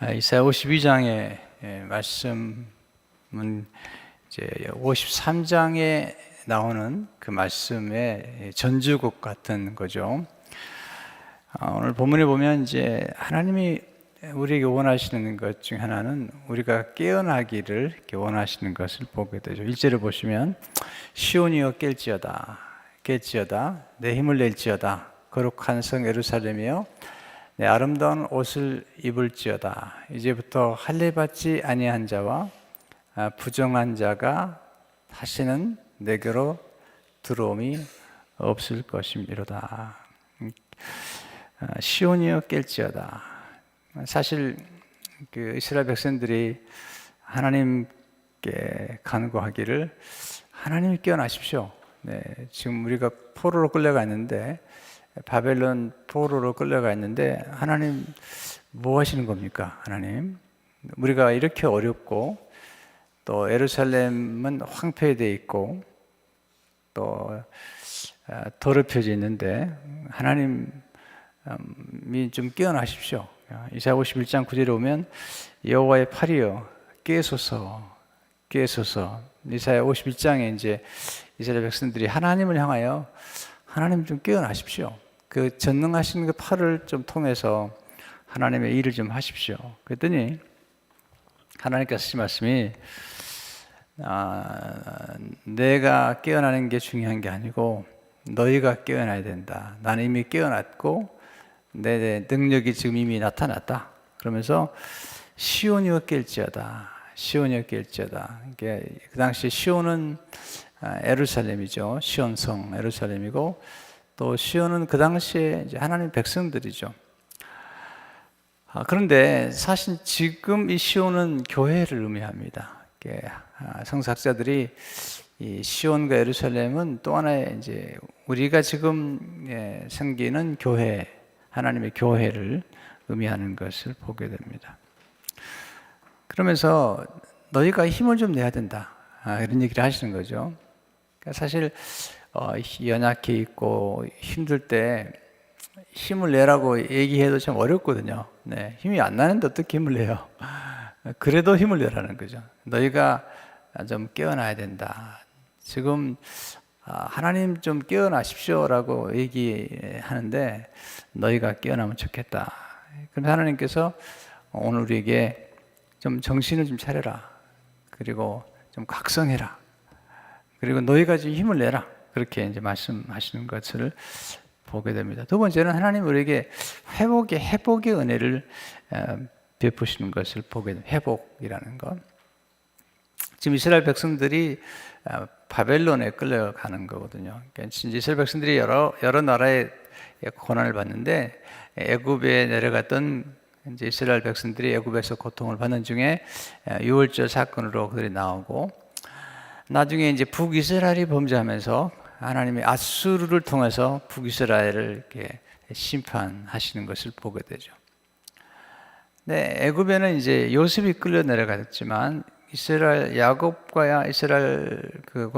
이사야 52장의 말씀은 이제 53장에 나오는 그 말씀의 전주곡 같은 거죠. 오늘 본문에 보면 이제 하나님이 우리에게 원하시는 것 중 하나는 우리가 깨어나기를 이렇게 원하시는 것을 보게 되죠. 1절을 보시면 시온이여 깰지어다 내 힘을 낼지어다 거룩한 성 예루살렘이여 내 아름다운 옷을 입을지어다. 이제부터 할례받지 아니한 자와 부정한 자가 다시는 내게로 들어옴이 없을 것임이로다. 시온이여 깰지어다. 사실 그 이스라엘 백성들이 하나님께 간구하기를 하나님이 깨어나십시오. 네, 지금 우리가 포로로 끌려가 있는데 바벨론 포로로 끌려가 있는데 하나님 뭐 하시는 겁니까? 하나님 우리가 이렇게 어렵고 또 예루살렘은 황폐되어 있고 또 더럽혀져 있는데 하나님이 좀 깨어나십시오. 이사야 51장 9절에 오면 여호와의 팔이여 깨소서 이사야 51장에 이제 이스라엘 백성들이 하나님을 향하여 하나님 좀 깨어나십시오. 그 전능하신 그 팔을 좀 통해서 하나님의 일을 좀 하십시오. 그랬더니 하나님께서 하신 말씀이 내가 깨어나는 게 중요한 게 아니고 너희가 깨어나야 된다. 나는 이미 깨어났고 내 능력이 지금 이미 나타났다. 그러면서 시온이여 깰지어다. 그 당시 시온은 예루살렘이죠. 시온성 예루살렘이고 또 시온은 그 당시에 이제 하나님 백성들이죠. 그런데 사실 지금 이 시온은 교회를 의미합니다. 성사학자들이 이 시온과 예루살렘은 또 하나의 이제 우리가 지금 섬기는 교회, 하나님의 교회를 의미하는 것을 보게 됩니다. 그러면서 너희가 힘을 좀 내야 된다. 이런 얘기를 하시는 거죠. 사실 연약해 있고 힘들 때 힘을 내라고 얘기해도 참 어렵거든요. 네, 힘이 안 나는데 어떻게 힘을 내요? 그래도 힘을 내라는 거죠. 너희가 좀 깨어나야 된다. 지금 하나님 좀 깨어나십시오라고 얘기하는데 너희가 깨어나면 좋겠다. 그래서 하나님께서 오늘 우리에게 좀 정신을 좀 차려라. 그리고 좀 각성해라. 그리고 너희가 좀 힘을 내라. 그렇게 이제 말씀하시는 것을 보게 됩니다. 두 번째는 하나님 우리에게 회복의 은혜를 베푸시는 것을 보게 됩니다. 회복이라는 것. 지금 이스라엘 백성들이 바벨론에 끌려가는 거거든요. 그러니까 이스라엘 백성들이 여러 나라의 고난을 받는데 애굽에 내려갔던 이제 이스라엘 백성들이 애굽에서 고통을 받는 중에 유월절 사건으로 그들이 나오고 나중에 이제 북이스라엘이 범죄하면서 하나님이 아수르를 통해서 북이스라엘을 이렇게 심판하시는 것을 보게 되죠. 네, 애굽에는 이제 요셉이 끌려 내려갔지만 이스라엘 야곱과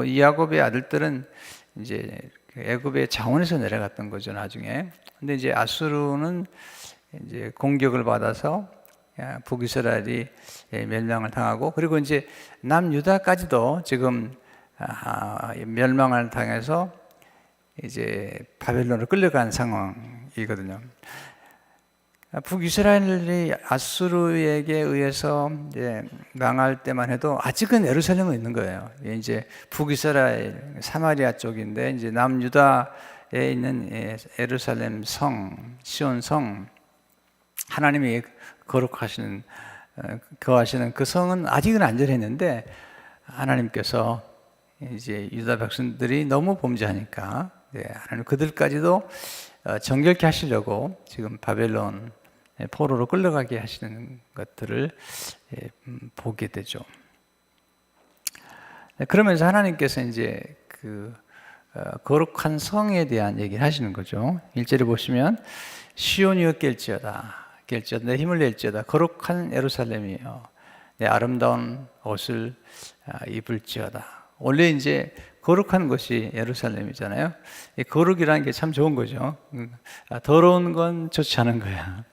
이 야곱의 아들들은 이제 애굽의 자원에서 내려갔던 거죠, 나중에. 근데 이제 아수르는 이제 공격을 받아서 북이스라엘이 멸망을 당하고 그리고 이제 남유다까지도 지금 멸망을 당해서 이제 바벨론으로 끌려간 상황이거든요. 북이스라엘이 아수르에게 의해서 이제 망할 때만 해도 아직은 예루살렘은 있는 거예요. 이제 북이스라엘 사마리아 쪽인데 이제 남유다에 있는 예루살렘 성, 시온 성, 하나님이 거룩하시는 거하시는 그 성은 아직은 안전했는데 하나님께서 이제 유다 백성들이 너무 범죄하니까 하나님 그들까지도 정결케 하시려고 지금 바벨론 포로로 끌려가게 하시는 것들을 보게 되죠. 그러면서 하나님께서 이제 그 거룩한 성에 대한 얘기를 하시는 거죠. 1절에 보시면 시온이여 깰지어다 내 힘을 낼지어다 거룩한 예루살렘이여 내 아름다운 옷을 입을지어다. 원래 이제 거룩한 것이 예루살렘이잖아요. 이 거룩이라는 게 참 좋은 거죠. 더러운 건 좋지 않은 거야.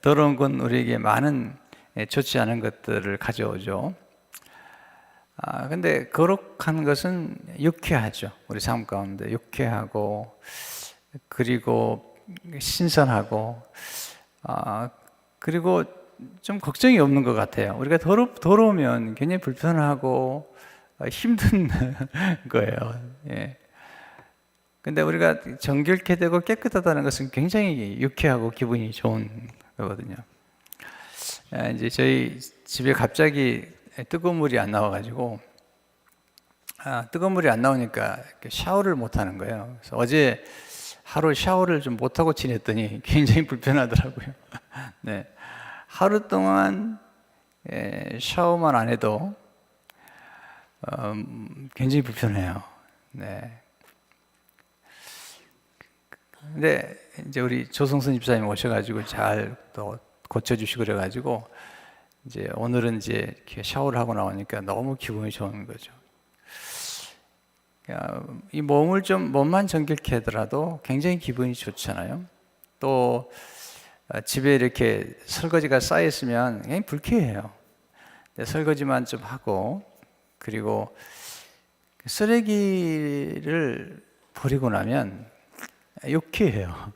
더러운 건 우리에게 많은 좋지 않은 것들을 가져오죠. 근데 거룩한 것은 유쾌하죠. 우리 삶 가운데 유쾌하고, 그리고 신선하고, 그리고 좀 걱정이 없는 것 같아요. 우리가 더러우면 굉장히 불편하고 힘든 거예요. 예. 근데 우리가 정결케 되고 깨끗하다는 것은 굉장히 유쾌하고 기분이 좋은 거거든요. 이제 저희 집에 갑자기 뜨거운 물이 안 나와가지고, 뜨거운 물이 안 나오니까 샤워를 못 하는 거예요. 그래서 어제 하루 샤워를 좀 못하고 지냈더니 굉장히 불편하더라고요. 네. 하루 동안 샤워만 안 해도 굉장히 불편해요. 네. 근데 이제 우리 조성선 집사님 오셔가지고 잘 또 고쳐주시고 그래가지고 이제 오늘은 이제 이렇게 샤워를 하고 나오니까 너무 기분이 좋은 거죠. 이 몸만 정결케 하더라도 굉장히 기분이 좋잖아요. 또 집에 이렇게 설거지가 쌓여 있으면 굉장히 불쾌해요. 설거지만 좀 하고, 그리고 쓰레기를 버리고 나면 유쾌해요.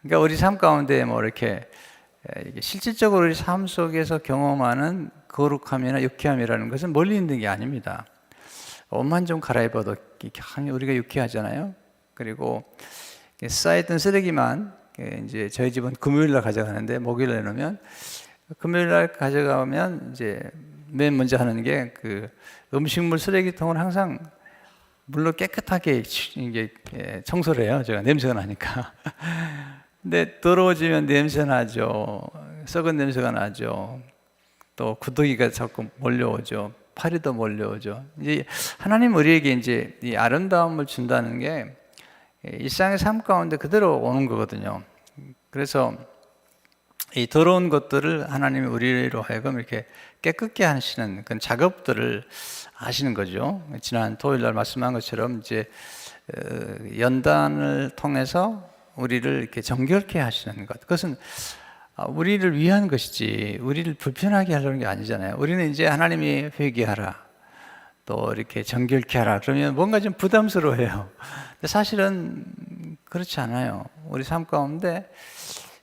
그러니까 우리 삶 가운데 뭐 이렇게 실질적으로 우리 삶 속에서 경험하는 거룩함이나 유쾌함이라는 것은 멀리 있는 게 아닙니다. 옷만 좀 갈아입어도 우리가 유쾌하잖아요. 그리고 쌓였던 쓰레기만 이제 저희 집은 금요일 날 가져가는데, 목요일 날 놓으면, 금요일 날 가져가면 이제 맨 먼저 하는 게 그 음식물 쓰레기통을 항상 물로 깨끗하게 이게 청소를 해요. 제가 냄새가 나니까. 근데 더러워지면 냄새 나죠. 썩은 냄새가 나죠. 또 구더기가 자꾸 몰려오죠. 파리도 몰려오죠. 이제 하나님 우리에게 이제 이 아름다움을 준다는 게 일상의 삶 가운데 그대로 오는 거거든요. 그래서 이 더러운 것들을 하나님이 우리로 하여금 이렇게 깨끗게 하시는 그런 작업들을 하시는 거죠. 지난 토요일 날 말씀한 것처럼 이제 연단을 통해서 우리를 이렇게 정결케 하시는 것. 그것은 우리를 위한 것이지 우리를 불편하게 하려는 게 아니잖아요. 우리는 이제 하나님이 회개하라, 또 이렇게 정결케 하라 그러면 뭔가 좀 부담스러워해요. 근데 사실은 그렇지 않아요. 우리 삶 가운데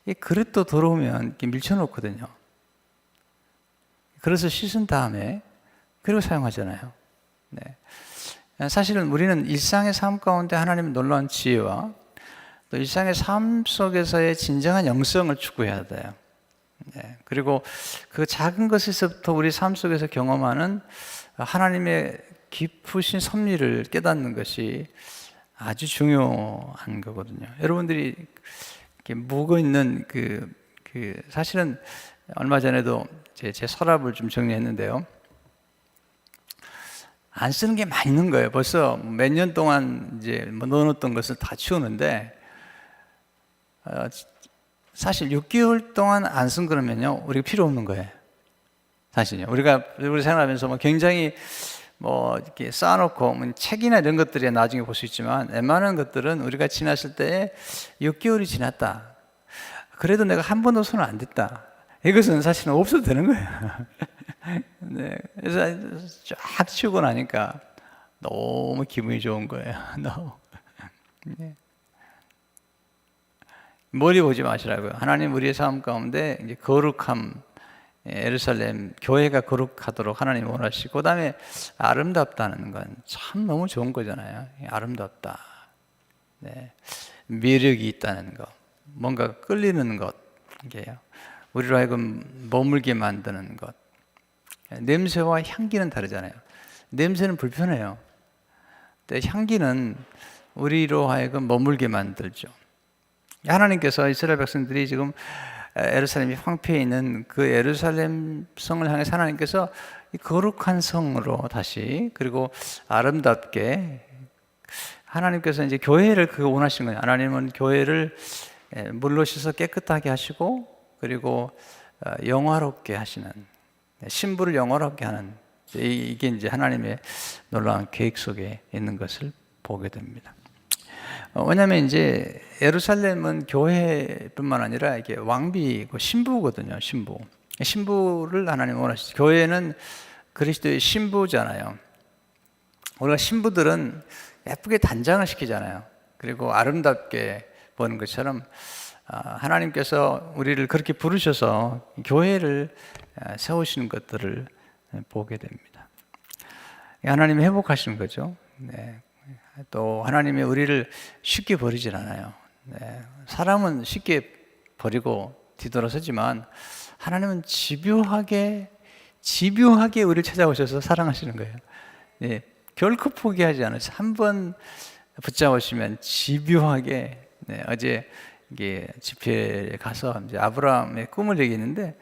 이 그릇도 더러우면 이렇게 밀쳐놓거든요. 그래서 씻은 다음에 그리고 사용하잖아요. 네. 사실은 우리는 일상의 삶 가운데 하나님의 놀라운 지혜와 또 일상의 삶 속에서의 진정한 영성을 추구해야 돼요. 네. 그리고 그 작은 것에서부터 우리 삶 속에서 경험하는 하나님의 깊으신 섭리를 깨닫는 것이 아주 중요한 거거든요. 여러분들이 이렇게 묵어 있는 사실은 얼마 전에도 제 서랍을 좀 정리했는데요. 안 쓰는 게 많이 있는 거예요. 벌써 몇 년 동안 이제 넣어놓던 것을 다 치우는데, 사실 6개월 동안 안 쓴 거면요, 우리가 필요 없는 거예요. 사실요. 우리 생활하면서 뭐 굉장히 뭐 이렇게 쌓아놓고 책이나 이런 것들이 나중에 볼 수 있지만, 웬만한 것들은 우리가 지났을 때 6개월이 지났다. 그래도 내가 한 번도 손을 안 댔다. 이것은 사실은 없어도 되는 거예요. 네, 그래서 쫙 치우고 나니까 너무 기분이 좋은 거예요. 너무. 네. 머리 보지 마시라고요. 하나님 우리의 삶 가운데 이제 거룩함, 예루살렘 교회가 거룩하도록 하나님 원하시고, 그다음에 아름답다는 건 참 너무 좋은 거잖아요. 아름답다. 네. 매력이 있다는 거, 뭔가 끌리는 것, 이게요. 우리로 하여금 머물게 만드는 것. 냄새와 향기는 다르잖아요. 냄새는 불편해요. 근데 향기는 우리로 하여금 머물게 만들죠. 하나님께서 이스라엘 백성들이 지금 예루살렘이 황폐해 있는 그 예루살렘 성을 향해서 하나님께서 이 거룩한 성으로 다시, 그리고 아름답게, 하나님께서 이제 교회를 그거 원하신 거예요. 하나님은 교회를 물로 씻어 깨끗하게 하시고, 그리고 영화롭게 하시는, 신부를 영화롭게 하는, 이게 이제 하나님의 놀라운 계획 속에 있는 것을 보게 됩니다. 왜냐하면 이제 예루살렘은 교회뿐만 아니라 이게 왕비고 신부거든요. 신부. 신부를 하나님 원하시죠. 교회는 그리스도의 신부잖아요. 우리가 신부들은 예쁘게 단장을 시키잖아요. 그리고 아름답게 보는 것처럼 하나님께서 우리를 그렇게 부르셔서 교회를 세우시는 것들을 보게 됩니다. 하나님이 회복하시는 거죠. 네. 또 하나님이 우리를 쉽게 버리질 않아요. 네. 사람은 쉽게 버리고 뒤돌아서지만 하나님은 집요하게 우리를 찾아오셔서 사랑하시는 거예요. 네. 결코 포기하지 않으세요. 한번 붙잡으시면 집요하게. 네. 어제 이게 집회에 가서 이제 아브라함의 꿈을 얘기했는데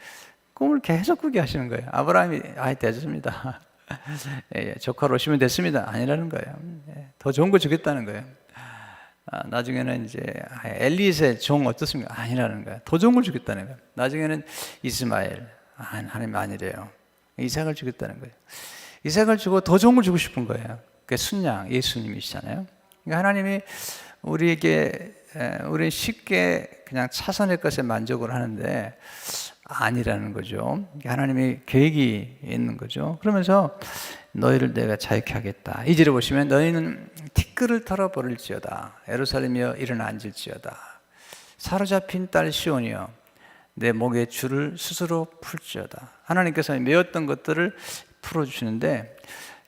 꿈을 계속 꾸게 하시는 거예요. 아브라함이 됐습니다. 조카로 오시면 됐습니다. 아니라는 거예요. 더 좋은 거 주겠다는 거예요. 나중에는 이제 엘리의 종 어떻습니까? 아니라는 거예요. 더 좋은 걸 주겠다는 거예요. 나중에는 이스마엘, 하나님 아니래요. 이삭을 주겠다는 거예요. 이삭을 주고 더 좋은 걸 주고 싶은 거예요. 그게 순양 예수님이시잖아요. 그러니까 하나님이 우리는 쉽게 그냥 차선의 것에 만족을 하는데 아니라는 거죠. 하나님의 계획이 있는 거죠. 그러면서 너희를 내가 자유케 하겠다. 2절에 보시면 너희는 티끌을 털어버릴지어다. 예루살렘이여 일어나 앉을지어다. 사로잡힌 딸 시온이여 내 목의 줄을 스스로 풀지어다. 하나님께서 메웠던 것들을 풀어주시는데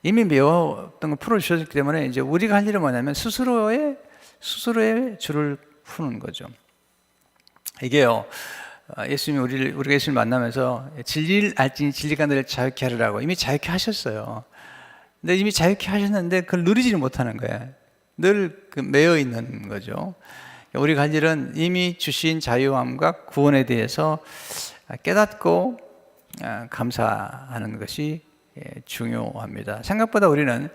이미 메웠던 걸 풀어주셨기 때문에 이제 우리가 할 일은 뭐냐면 스스로의 줄을 푸는 거죠. 이게요. 예수님이 우리가 예수님을 만나면서 진리를 알지니 진리가 너를 자유케 하리라고 이미 자유케 하셨어요. 근데 이미 자유케 하셨는데 그걸 누리지를 못하는 거예요. 늘 매여 있는 거죠. 우리가 할 일은 이미 주신 자유함과 구원에 대해서 깨닫고 감사하는 것이 중요합니다. 생각보다 우리는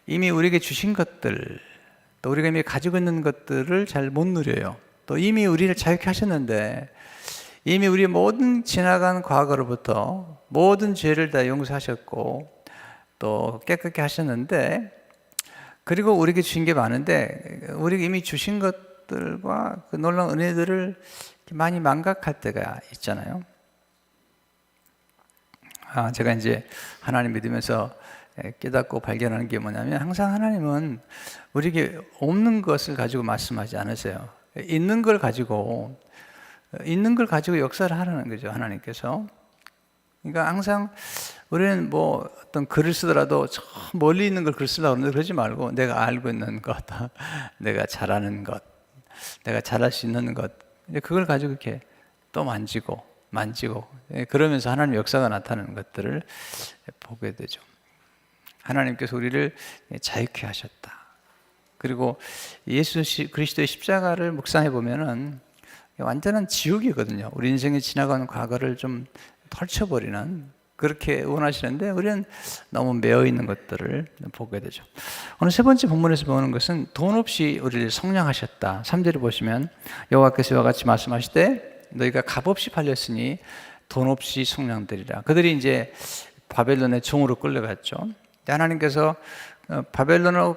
이미 우리에게 주신 것들, 또 우리가 이미 가지고 있는 것들을 잘 못 누려요. 또 이미 우리를 자유케 하셨는데 이미 우리 모든 지나간 과거로부터 모든 죄를 다 용서하셨고 또 깨끗게 하셨는데 그리고 우리에게 주신 게 많은데 우리에게 이미 주신 것들과 그 놀라운 은혜들을 많이 망각할 때가 있잖아요. 제가 이제 하나님 믿으면서 깨닫고 발견하는 게 뭐냐면 항상 하나님은 우리에게 없는 것을 가지고 말씀하지 않으세요. 있는 걸 가지고 역사를 하라는 거죠, 하나님께서. 그러니까 항상 우리는 뭐 어떤 글을 쓰더라도 저 멀리 있는 걸 글 쓰려고 하는데 그러지 말고 내가 알고 있는 것, 내가 잘하는 것, 내가 잘할 수 있는 것, 그걸 가지고 이렇게 또 만지고 그러면서 하나님의 역사가 나타나는 것들을 보게 되죠. 하나님께서 우리를 자유케 하셨다. 그리고 예수 그리스도의 십자가를 묵상해 보면은 완전한 지옥이거든요. 우리 인생에 지나가는 과거를 좀 털쳐버리는 그렇게 원하시는데 우리는 너무 매여 있는 것들을 보게 되죠. 오늘 세 번째 본문에서 보는 것은 돈 없이 우리를 성량하셨다. 3절을 보시면 여호와께서 이와 같이 말씀하시되 너희가 값없이 팔렸으니 돈 없이 성량되리라. 그들이 이제 바벨론의 종으로 끌려갔죠. 하나님께서 바벨론으로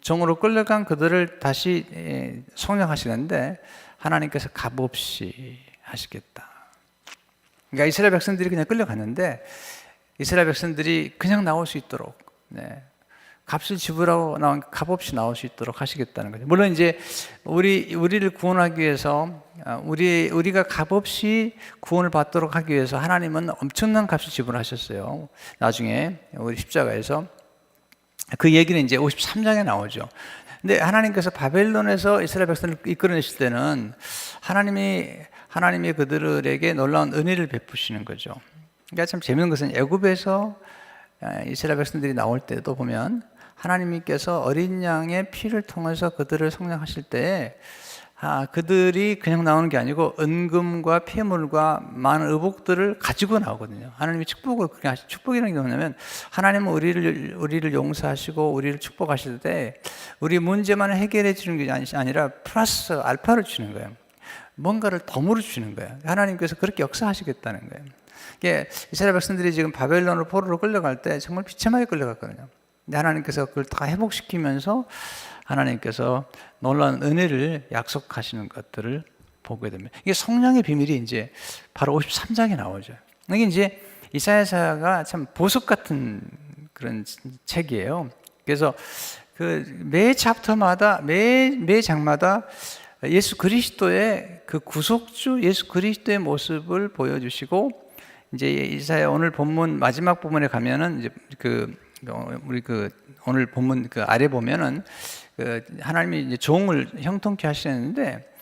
종으로 끌려간 그들을 다시 성량하시는데 하나님께서 값없이 하시겠다. 그러니까 이스라엘 백성들이 그냥 끌려갔는데 이스라엘 백성들이 그냥 나올 수 있도록 값을 지불하고 값없이 나올 수 있도록 하시겠다는 거죠. 물론 이제 우리를 구원하기 위해서 우리가 값없이 구원을 받도록 하기 위해서 하나님은 엄청난 값을 지불하셨어요. 나중에 우리 십자가에서 그 얘기는 이제 53장에 나오죠. 근데 하나님께서 바벨론에서 이스라엘 백성을 이끌어내실 때는 하나님이 그들에게 놀라운 은혜를 베푸시는 거죠. 그러니까 참 재밌는 것은 애굽에서 이스라엘 백성들이 나올 때도 보면 하나님께서 어린 양의 피를 통해서 그들을 성량하실 때 그들이 그냥 나오는 게 아니고 은금과 폐물과 많은 의복들을 가지고 나오거든요. 하나님이 축복을 그렇게 축복이라는 게 뭐냐면 하나님은 우리를 용서하시고 우리를 축복하실 때 우리 문제만 해결해 주는 게 아니라 플러스 알파를 주는 거예요. 뭔가를 덤으로 주는 거예요. 하나님께서 그렇게 역사하시겠다는 거예요. 이게 이스라엘 백성들이 지금 바벨론으로 포로로 끌려갈 때 정말 비참하게 끌려갔거든요. 근데 하나님께서 그걸 다 회복시키면서 하나님께서 놀라운 은혜를 약속하시는 것들을 보게 됩니다. 이게 성령의 비밀이 이제 바로 53장에 나오죠. 이게 이제 이사야서가 참 보석 같은 그런 책이에요. 그래서 그 매 챕터마다 매 장마다 예수 그리스도의 그 구속주 예수 그리스도의 모습을 보여주시고, 이제 이사야 오늘 본문 마지막 부분에 가면은 이제 우리 오늘 본문 아래 보면은 하나님이 이제 종을 형통케 하시는데,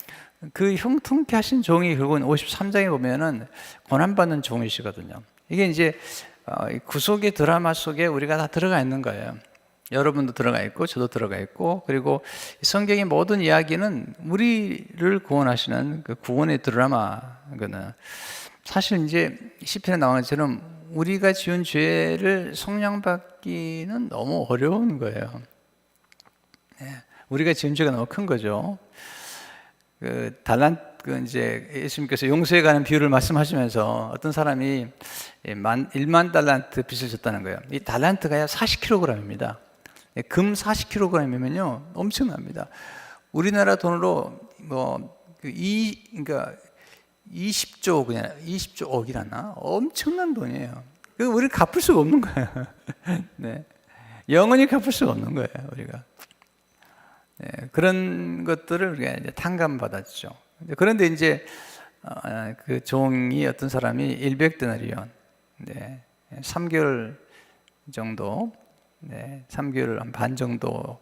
그 형통케 하신 종이 결국은 53장에 보면은 고난받는 종이시거든요. 이게 이제 구속의 드라마 속에 우리가 다 들어가 있는 거예요. 여러분도 들어가 있고 저도 들어가 있고, 그리고 성경의 모든 이야기는 우리를 구원하시는 그 구원의 드라마거든요. 사실 이제 시편에 나오는 것처럼 우리가 지은 죄를 속량받기는 너무 어려운 거예요. 우리가 지은 죄가 너무 큰 거죠. 이제 예수님께서 용서에 관한 비유를 말씀하시면서 어떤 사람이 1만 달란트 빚을 졌다는 거예요. 이 달란트가 40kg입니다. 금 40kg이면요 엄청납니다. 우리나라 돈으로 그러니까 20조 그냥 20조 억이라나 엄청난 돈이에요. 우리 갚을 수가 없는 거예요. 네. 영원히 갚을 수가 없는 거예요, 우리가. 네. 그런 것들을 우리가 이제 탕감받았죠. 그런데 이제 그 종이 어떤 사람이 100데나리온, 네. 3개월 정도, 네. 3개월 반 정도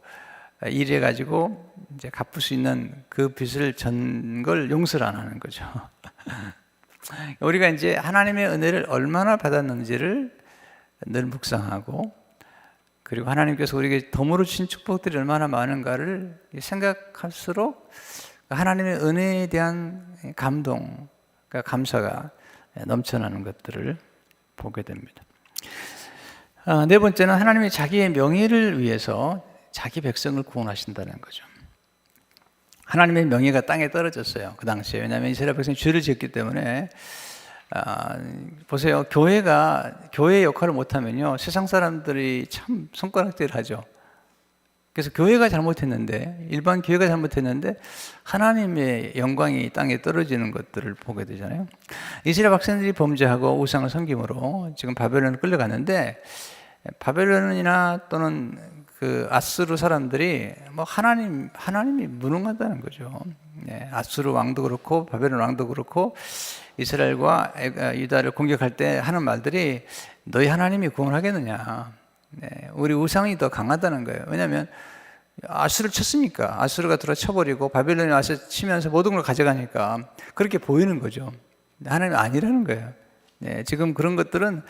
일해 가지고 이제 갚을 수 있는 그 빚을 전 걸 용서를 안 하는 거죠. 우리가 이제 하나님의 은혜를 얼마나 받았는지를 늘 묵상하고, 그리고 하나님께서 우리에게 덤으로 주신 축복들이 얼마나 많은가를 생각할수록 하나님의 은혜에 대한 감동, 감사가 넘쳐나는 것들을 보게 됩니다. 네 번째는 하나님이 자기의 명예를 위해서 자기 백성을 구원하신다는 거죠. 하나님의 명예가 땅에 떨어졌어요, 그 당시에. 왜냐하면 이스라엘 백성이 죄를 지었기 때문에. 보세요, 교회의 역할을 못하면요 세상 사람들이 참 손가락질을 하죠. 그래서 교회가 잘못했는데, 일반 교회가 잘못했는데 하나님의 영광이 땅에 떨어지는 것들을 보게 되잖아요. 이스라엘 백성들이 범죄하고 우상을 섬김으로 지금 바벨론을 끌려갔는데, 바벨론이나 또는 그 아수르 사람들이 하나님이 무능하다는 거죠. 네, 아수르 왕도 그렇고 바벨론 왕도 그렇고 이스라엘과 유다를 공격할 때 하는 말들이 너희 하나님이 구원하겠느냐. 네, 우리 우상이 더 강하다는 거예요. 왜냐하면 아수르를 쳤으니까, 아수르가 들어 쳐버리고 바벨론이 와서 치면서 모든 걸 가져가니까 그렇게 보이는 거죠. 하나님이 아니라는 거예요. 네, 지금 그런 것들은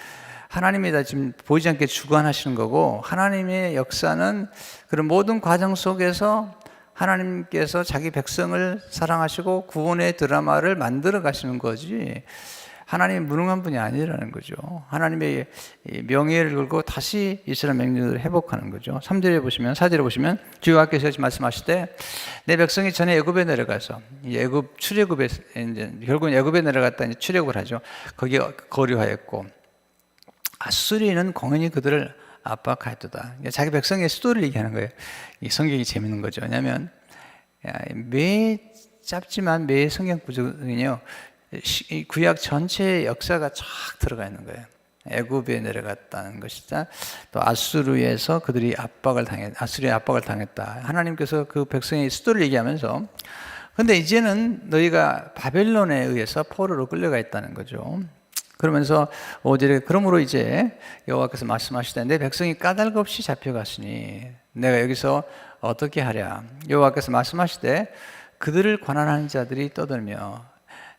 하나님이 다 지금 보이지 않게 주관하시는 거고, 하나님의 역사는 그런 모든 과정 속에서 하나님께서 자기 백성을 사랑하시고 구원의 드라마를 만들어 가시는 거지, 하나님이 무능한 분이 아니라는 거죠. 하나님의 명예를 걸고 다시 이스라엘 백성들을 회복하는 거죠. 3절에 보시면, 4절에 보시면 주 여호와께서 말씀하실 때, 내 백성이 전에 애굽에 내려가서, 애굽 출애굽에 이제 결국은 애굽에 내려갔다 이제 출애굽을 하죠. 거기에 거류하였고 아수리는 공연히 그들을 압박하였도다. 자기 백성의 수도를 얘기하는 거예요. 이 성경이 재밌는 거죠. 왜냐하면 매 짧지만 매 성경 구조는요 구약 전체의 역사가 쫙 들어가 있는 거예요. 애굽에 내려갔다는 것이다. 또 아수르에서 그들이 아수리의 압박을 당했다. 하나님께서 그 백성의 수도를 얘기하면서, 근데 이제는 너희가 바벨론에 의해서 포로로 끌려가 있다는 거죠. 그러면서 5절에 그러므로 이제 여호와께서 말씀하시되 내 백성이 까닭 없이 잡혀갔으니 내가 여기서 어떻게 하랴. 여호와께서 말씀하시되 그들을 관할하는 자들이 떠들며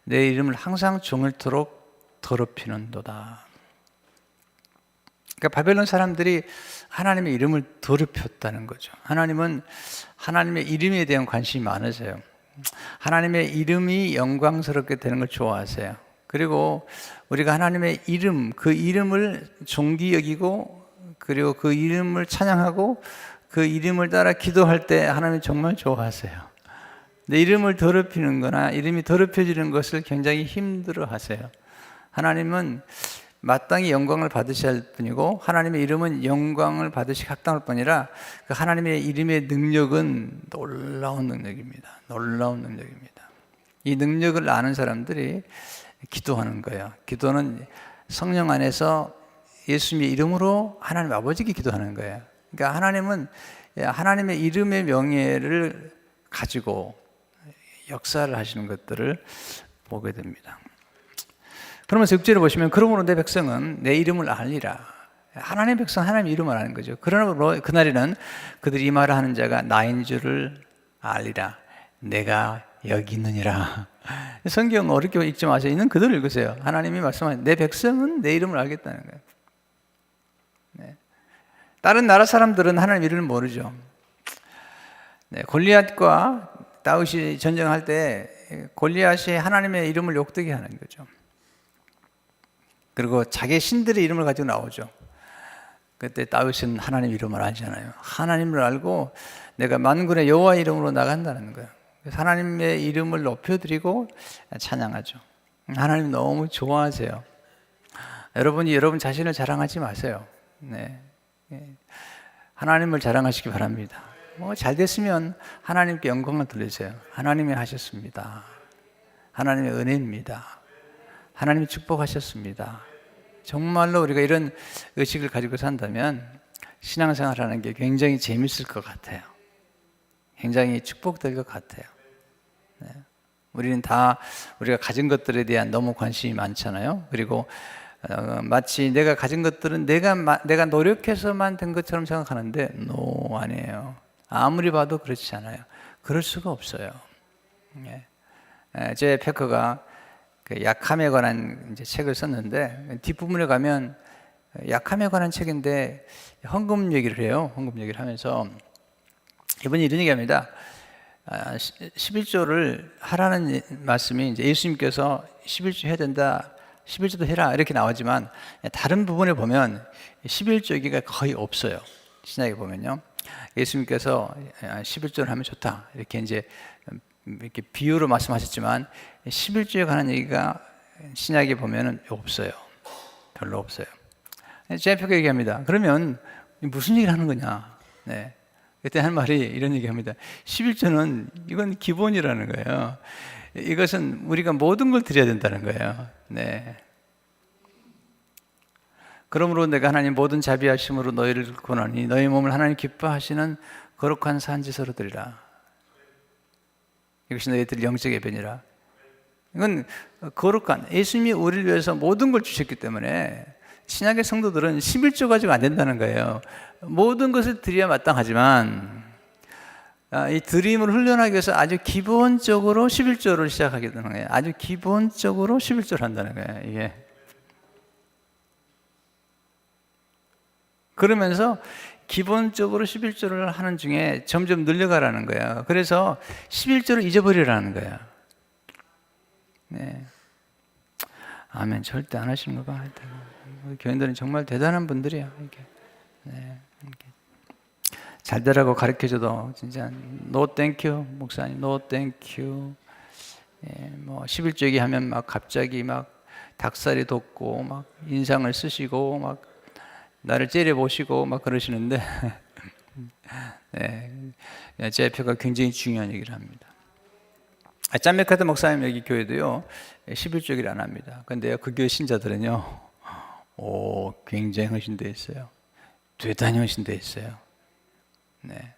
내 이름을 항상 종일토록 더럽히는도다. 그러니까 바벨론 사람들이 하나님의 이름을 더럽혔다는 거죠. 하나님은 하나님의 이름에 대한 관심이 많으세요. 하나님의 이름이 영광스럽게 되는 걸 좋아하세요. 그리고 우리가 하나님의 이름, 그 이름을 존귀 여기고, 그리고 그 이름을 찬양하고 그 이름을 따라 기도할 때 하나님 정말 좋아하세요. 내 이름을 더럽히는 거나 이름이 더럽혀지는 것을 굉장히 힘들어 하세요. 하나님은 마땅히 영광을 받으셔야 할 뿐이고, 하나님의 이름은 영광을 받으시기 합당할 뿐이라, 그 하나님의 이름의 능력은 놀라운 능력입니다. 놀라운 능력입니다. 이 능력을 아는 사람들이 기도하는 거예요. 기도는 성령 안에서 예수님의 이름으로 하나님 아버지께 기도하는 거예요. 그러니까 하나님은 하나님의 이름의 명예를 가지고 역사를 하시는 것들을 보게 됩니다. 그러면서 6절에 보시면 그러므로 내 백성은 내 이름을 알리라. 하나님의 백성 하나님의 이름을 아는 거죠. 그러므로 그날에는 그들이 이 말을 하는 자가 나인 줄을 알리라. 내가 여기 있느니라. 성경 어렵게 읽지 마세요. 있는 그대로 읽으세요. 하나님이 말씀하신 내 백성은 내 이름을 알겠다는 거예요. 네. 다른 나라 사람들은 하나님 이름을 모르죠. 네. 골리앗과 다윗이 전쟁할 때 골리앗이 하나님의 이름을 욕되게 하는 거죠. 그리고 자기 신들의 이름을 가지고 나오죠. 그때 다윗은 하나님 이름을 알잖아요. 하나님을 알고 내가 만군의 여호와 이름으로 나간다는 거예요. 그래서 하나님의 이름을 높여드리고 찬양하죠. 하나님 너무 좋아하세요. 여러분이 여러분 자신을 자랑하지 마세요. 네. 하나님을 자랑하시기 바랍니다. 잘 됐으면 하나님께 영광을 돌리세요. 하나님이 하셨습니다. 하나님의 은혜입니다. 하나님이 축복하셨습니다. 정말로 우리가 이런 의식을 가지고 산다면 신앙생활하는 게 굉장히 재밌을 것 같아요. 굉장히 축복될 것 같아요. 네. 우리는 다 우리가 가진 것들에 대한 너무 관심이 많잖아요. 그리고 마치 내가 가진 것들은 내가 노력해서만 된 것처럼 생각하는데 아니에요. 아무리 봐도 그렇지 않아요. 그럴 수가 없어요. 네. 제 패커가 약함에 관한 이제 책을 썼는데 뒷부분에 가면 약함에 관한 책인데 헌금 얘기를 해요. 헌금 얘기를 하면서 이분이 이런 얘기합니다. 11조를 하라는 말씀이 이제 예수님께서 11조 해야 된다, 11조도 해라 이렇게 나오지만 다른 부분에 보면 11조 얘기가 거의 없어요. 신약에 보면요. 예수님께서 11조를 하면 좋다 이렇게 이제 이렇게 비유로 말씀하셨지만 11조에 관한 얘기가 신약에 보면은 없어요. 별로 없어요. 제가 얘기합니다. 그러면 무슨 얘기를 하는 거냐? 네. 그때 한 말이 이런 얘기합니다. 11조는 이건 기본이라는 거예요. 이것은 우리가 모든 걸 드려야 된다는 거예요. 네. 그러므로 내가 하나님 모든 자비하심으로 너희를 권하니 너희 몸을 하나님 기뻐하시는 거룩한 산지서로 드리라. 이것이 너희들 영적 예배니라. 이건 거룩한 예수님이 우리를 위해서 모든 걸 주셨기 때문에 신약의 성도들은 11조 가지고 안 된다는 거예요. 모든 것을 드려야 마땅하지만 이 드림을 훈련하기 위해서 아주 기본적으로 11조를 시작하게 되는 거예요. 아주 기본적으로 11조를 한다는 거예요. 이게. 그러면서 기본적으로 11조를 하는 중에 점점 늘려가라는 거예요. 그래서 11조를 잊어버리라는 거예요. 네. 아멘. 절대 안 하시는 거 봐. 교인들은 정말 대단한 분들이야. 이게. 네. 이렇게. 잘 되라고 가르쳐줘도 진짜 no thank you 목사님, no thank you. 예, 뭐 11조 얘기하면 막 갑자기 막 닭살이 돋고 막 인상을 쓰시고 막 나를 째려보시고 막 그러시는데 네, 제 표가 굉장히 중요한 얘기를 합니다. 짬메카드 목사님 여기 교회도요 11조 얘기를 안 합니다. 근데 그 교회 신자들은요 굉장히 헌신되어 있어요. 대단히 헌신되어 있어요. 네.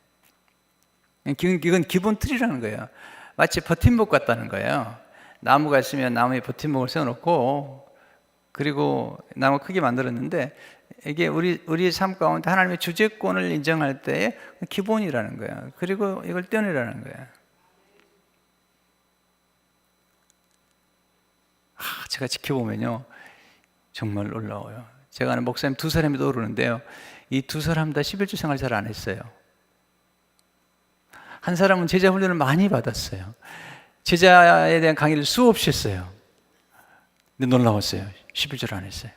이건 기본 틀이라는 거예요. 마치 버팀목 같다는 거예요. 나무가 있으면 나무에 버팀목을 세워놓고 그리고 나무 크게 만들었는데 이게 우리 삶 가운데 하나님의 주재권을 인정할 때의 기본이라는 거예요. 그리고 이걸 떼어내라는 거예요. 제가 지켜보면요 정말 놀라워요. 제가 아는 목사님 두 사람이 떠오르는데요. 이 두 사람 다 11조 생활 잘 안 했어요. 한 사람은 제자 훈련을 많이 받았어요. 제자에 대한 강의를 수없이 했어요. 근데 놀라웠어요. 11조를 안 했어요.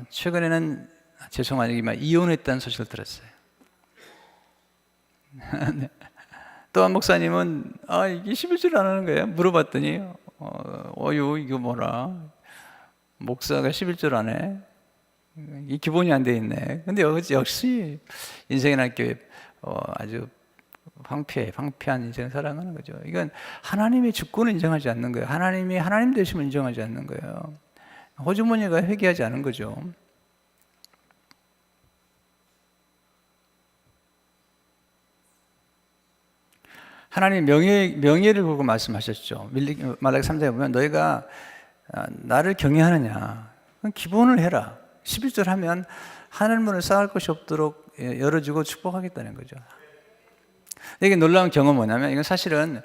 최근에는 죄송하지만 이혼했다는 소식을 들었어요. 네. 또 한 목사님은 이게 11조를 안 하는 거예요. 물어봤더니 이거 뭐라 목사가 11조를 안 해? 이 기본이 안 돼 있네. 근데 역시 인생의 날 교회 아주 황폐한 인생을 살아가는 거죠. 이건 하나님의 주권을 인정하지 않는 거예요. 하나님이 하나님 되심을 인정하지 않는 거예요. 호주머니가 회개하지 않은 거죠. 하나님 명예를 보고 말씀하셨죠. 말라기 3장에 보면 너희가 나를 경외하느냐? 그럼 기본을 해라. 11절 하면 하늘 문을 쌓을 것이 없도록 열어주고 축복하겠다는 거죠. 이게 놀라운 경험은 뭐냐면 이건 사실은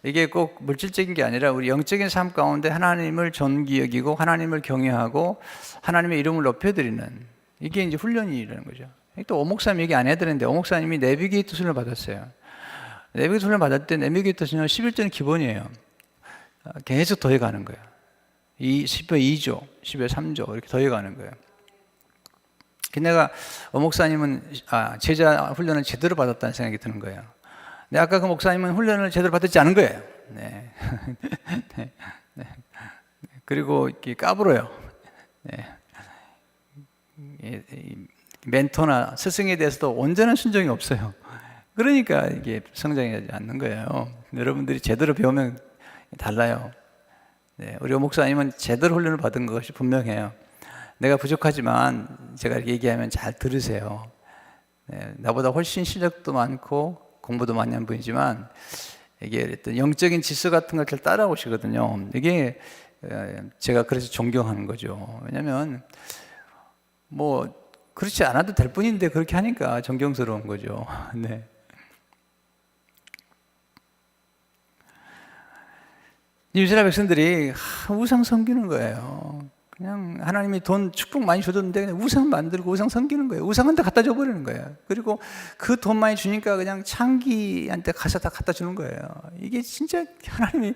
이게 꼭 물질적인 게 아니라 우리 영적인 삶 가운데 하나님을 존귀 여기고 하나님을 경외하고 하나님의 이름을 높여드리는 이게 이제 훈련이라는 거죠. 또 오목사님 얘기 안 해야 되는데 오목사님이 내비게이터 훈련을 받았어요. 내비게이터 훈련 받을 때 내비게이터는 11조는 기본이에요. 계속 더해가는 거예요. 10의 2조, 10의 3조 이렇게 더해가는 거예요. 내가 목사님은 제자 훈련을 제대로 받았다는 생각이 드는 거예요. 근데 아까 그 목사님은 훈련을 제대로 받지 않은 거예요. 네. 네. 네. 그리고 이렇게 까불어요. 네. 멘토나 스승에 대해서도 온전한 순종이 없어요. 그러니까 이게 성장이 되지 않는 거예요. 여러분들이 제대로 배우면 달라요. 네. 우리 목사님은 제대로 훈련을 받은 것이 분명해요. 내가 부족하지만 제가 이렇게 얘기하면 잘 들으세요. 네, 나보다 훨씬 실력도 많고 공부도 많이 한 분이지만 이게 어떤 영적인 질서 같은 걸 잘 따라오시거든요. 이게 제가 그래서 존경하는 거죠. 왜냐하면 뭐 그렇지 않아도 될 뿐인데 그렇게 하니까 존경스러운 거죠. 네. 이스라엘 백성들이 우상 섬기는 거예요. 그냥 하나님이 돈 축복 많이 줘줬는데 그냥 우상 만들고 우상 섬기는 거예요. 우상한테 갖다 줘버리는 거예요. 그리고 그 돈 많이 주니까 그냥 창기한테 가서 다 갖다 주는 거예요. 이게 진짜 하나님이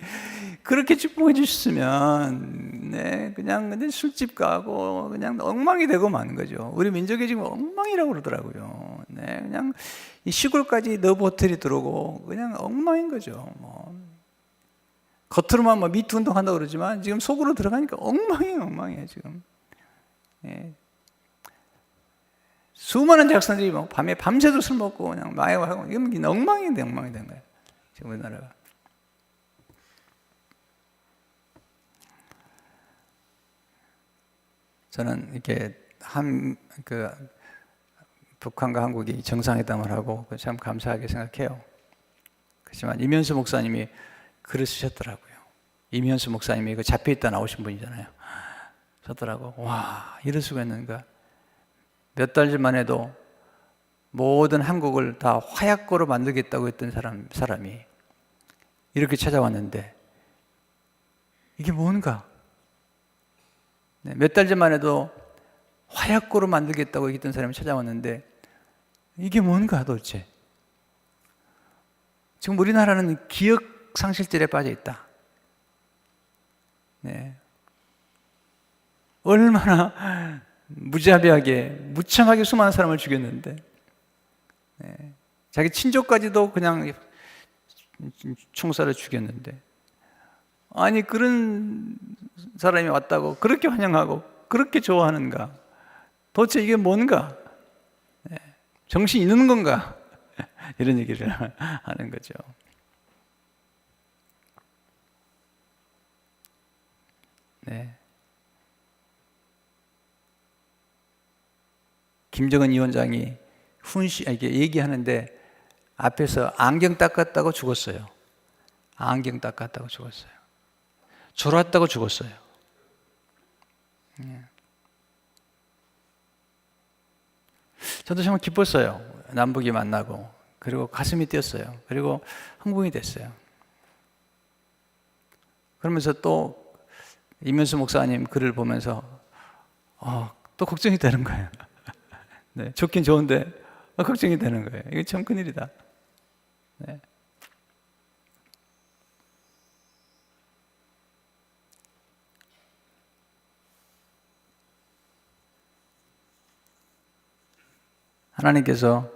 그렇게 축복해 주셨으면 네, 그냥 술집 가고 그냥 엉망이 되고 마는 거죠. 우리 민족이 지금 엉망이라고 그러더라고요. 네, 그냥 이 시골까지 너브 호텔이 들어오고 그냥 엉망인 거죠. 겉으로만 뭐 미투 운동한다고 그러지만 지금 속으로 들어가니까 엉망이에요 지금. 예. 수많은 대학생들이 막 밤에 밤새도 술 먹고 그냥 마약하고 이건 엉망이 된 거예요 지금 우리나라가. 저는 이렇게 북한과 한국이 정상회담을 하고 참 감사하게 생각해요. 그렇지만 이면수 목사님이 글을 쓰셨더라고요. 이면수 목사님이 그 잡혀있다 나오신 분이잖아요. 썼더라고. 와, 이럴 수가 있는가. 몇 달 전만 해도 모든 한국을 다 화약고로 만들겠다고 했던 사람이 이렇게 찾아왔는데 이게 뭔가. 네, 몇 달 전만 해도 화약고로 만들겠다고 했던 사람이 찾아왔는데 이게 뭔가 도대체. 지금 우리나라는 기억 상실질에 빠져 있다. 네. 얼마나 무자비하게, 무참하게 수많은 사람을 죽였는데, 네. 자기 친족까지도 그냥 총살을 죽였는데, 아니, 그런 사람이 왔다고 그렇게 환영하고, 그렇게 좋아하는가? 도대체 이게 뭔가? 네. 정신이 있는 건가? 이런 얘기를 하는 거죠. 네. 김정은 위원장이 이렇게 얘기하는데 앞에서 안경 닦았다고 죽었어요. 안경 닦았다고 죽었어요. 졸았다고 죽었어요. 네. 저도 정말 기뻤어요. 남북이 만나고 그리고 가슴이 뛰었어요. 그리고 흥분이 됐어요. 그러면서 또 이면수 목사님 글을 보면서 또 걱정이 되는 거예요. 네, 좋긴 좋은데 걱정이 되는 거예요. 이게 참 큰일이다. 네. 하나님께서